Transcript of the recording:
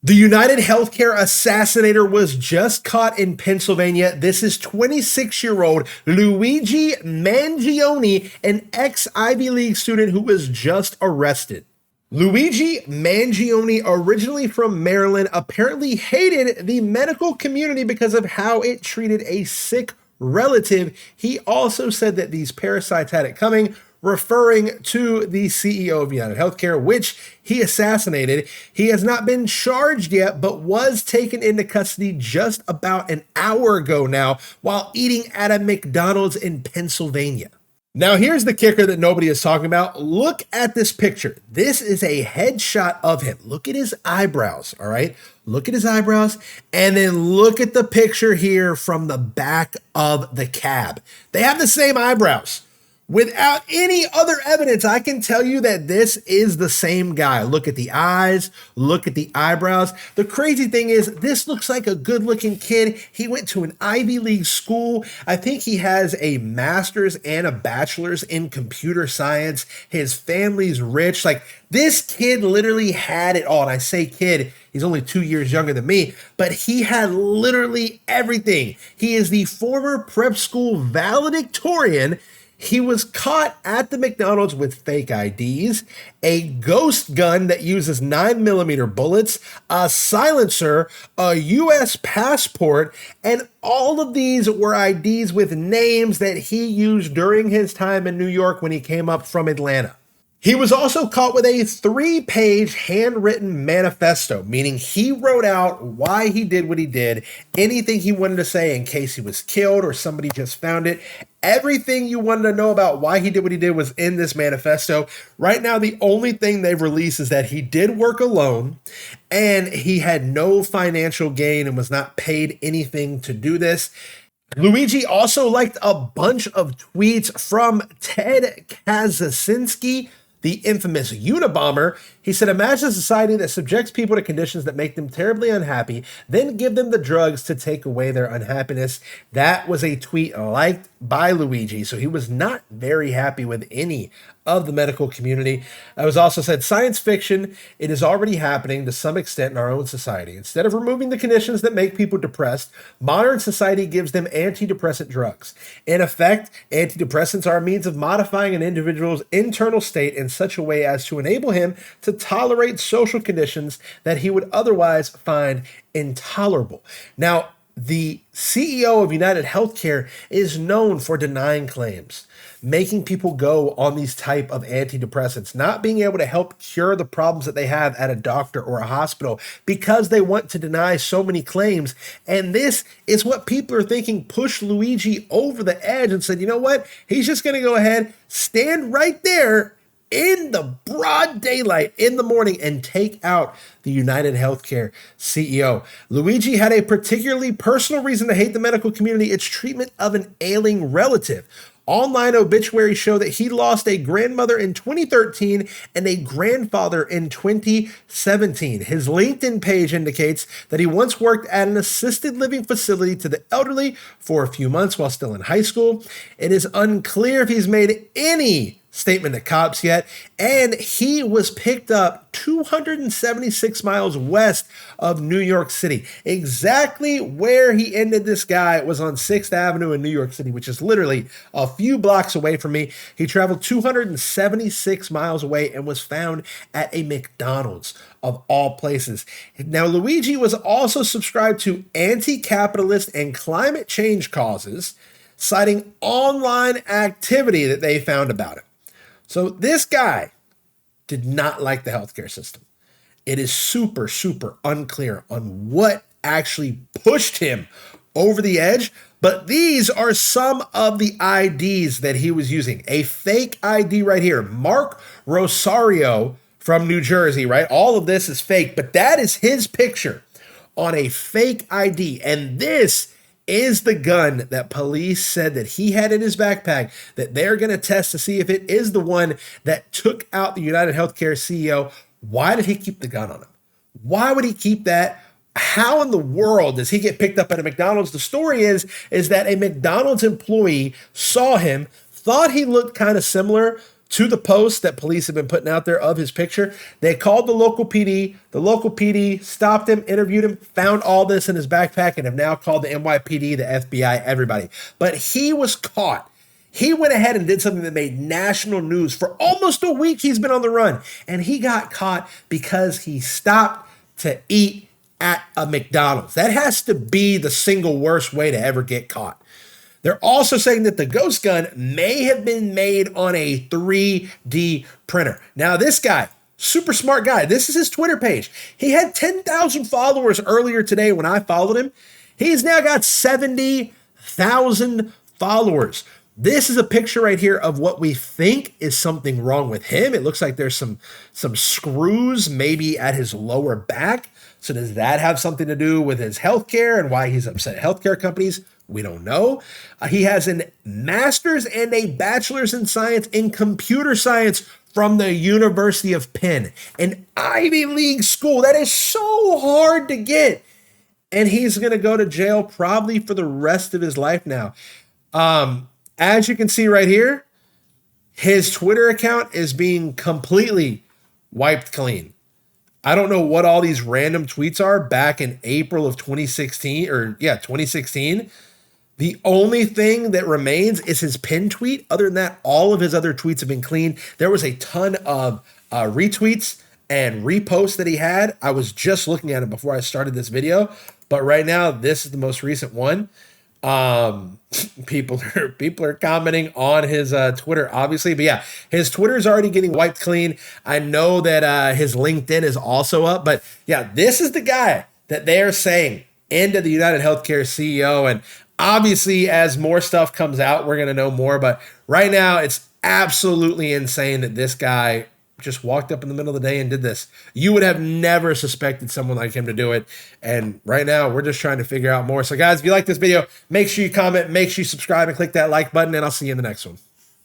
The United Healthcare assassinator was just caught in Pennsylvania. This is 26-year-old Luigi Mangione, an ex-Ivy League student who was just arrested. Luigi Mangione, originally from Maryland, apparently hated the medical community because of how it treated a sick relative. He also said that these parasites had it coming, referring to the CEO of United Healthcare, which he assassinated. He has not been charged yet, but was taken into custody just about an hour ago now while eating at a McDonald's in Pennsylvania. Now, here's the kicker that nobody is talking about. Look at this picture. This is a headshot of him. Look at his eyebrows, all right? Look at his eyebrows, and then look at the picture here from the back of the cab. They have the same eyebrows. Without any other evidence, I can tell you that this is the same guy. Look at the eyes, look at the eyebrows. The crazy thing is, this looks like a good-looking kid. He went to an Ivy League school. I think he has a master's and a bachelor's in computer science. His family's rich. Like, this kid literally had it all. And I say kid, he's only 2 years younger than me, but he had literally everything. He is the former prep school valedictorian. He was caught at the McDonald's with fake IDs, a ghost gun that uses 9mm bullets, a silencer, a US passport, and all of these were IDs with names that he used during his time in New York when he came up from Atlanta. He was also caught with a 3-page handwritten manifesto, meaning he wrote out why he did what he did, anything he wanted to say in case he was killed or somebody just found it. Everything you wanted to know about why he did what he did was in this manifesto. Right now, the only thing they've released is that he did work alone and he had no financial gain and was not paid anything to do this. Luigi also liked a bunch of tweets from Ted Kaczynski, the infamous Unabomber. He said, imagine a society that subjects people to conditions that make them terribly unhappy, then give them the drugs to take away their unhappiness. That was a tweet liked by Luigi, so he was not very happy with any of the medical community. It was also said, science fiction, it is already happening to some extent in our own society. Instead of removing the conditions that make people depressed, modern society gives them antidepressant drugs. In effect, antidepressants are a means of modifying an individual's internal state in such a way as to enable him to tolerate social conditions that he would otherwise find intolerable. Now, the CEO of United Healthcare is known for denying claims, making people go on these type of antidepressants, not being able to help cure the problems that they have at a doctor or a hospital because they want to deny so many claims. And this is what people are thinking pushed Luigi over the edge and said, you know what? He's just going to go ahead, stand right there in the broad daylight in the morning and take out the United Healthcare CEO. Luigi had a particularly personal reason to hate the medical community, its treatment of an ailing relative. Online obituaries show that he lost a grandmother in 2013 and a grandfather in 2017. His LinkedIn page indicates that he once worked at an assisted living facility to the elderly for a few months while still in high school. It is unclear if he's made any statement to cops yet, and he was picked up 276 miles west of New York City. Exactly where he ended this guy was on 6th Avenue in New York City, which is literally a few blocks away from me. He traveled 276 miles away and was found at a McDonald's, of all places. Now, Luigi was also subscribed to anti-capitalist and climate change causes, citing online activity that they found about it. So this guy did not like the healthcare system. It is super, super unclear on what actually pushed him over the edge, but these are some of the IDs that he was using. A fake ID right here, Mark Rosario from New Jersey, right? All of this is fake, but that is his picture on a fake ID. And this is the gun that police said that he had in his backpack that they're going to test to see if it is the one that took out the United Healthcare CEO. Why did he keep the gun on him? Why would he keep that? How in the world does he get picked up at a McDonald's? The story is that a McDonald's employee saw him, thought he looked kind of similar, to the post that police have been putting out there of his picture. They called the local PD. The local PD stopped him, interviewed him, found all this in his backpack, and have now called the NYPD, the FBI, everybody. But he was caught. He went ahead and did something that made national news. For almost a week, he's been on the run. And he got caught because he stopped to eat at a McDonald's. That has to be the single worst way to ever get caught. They're also saying that the ghost gun may have been made on a 3D printer. Now, this guy, super smart guy, this is his Twitter page. He had 10,000 followers earlier today when I followed him. He's now got 70,000 followers. This is a picture right here of what we think is something wrong with him. It looks like there's some screws maybe at his lower back. So does that have something to do with his healthcare and why he's upset at healthcare companies? We don't know. He has a master's and a bachelor's in science in computer science from the University of Penn, an Ivy League school. That is so hard to get. And he's going to go to jail probably for the rest of his life now. As you can see right here, his Twitter account is being completely wiped clean. I don't know what all these random tweets are back in April of 2016. The only thing that remains is his pinned tweet. Other than that, all of his other tweets have been clean. There was a ton of retweets and reposts that he had. I was just looking at it before I started this video, but right now this is the most recent one. People are commenting on his Twitter, obviously, but yeah, his Twitter is already getting wiped clean. I know that his LinkedIn is also up, but yeah, this is the guy that they are saying into the United Healthcare CEO. And obviously, as more stuff comes out, we're going to know more. But right now, it's absolutely insane that this guy just walked up in the middle of the day and did this. You would have never suspected someone like him to do it. And right now, we're just trying to figure out more. So guys, if you like this video, make sure you comment, make sure you subscribe and click that like button, and I'll see you in the next one.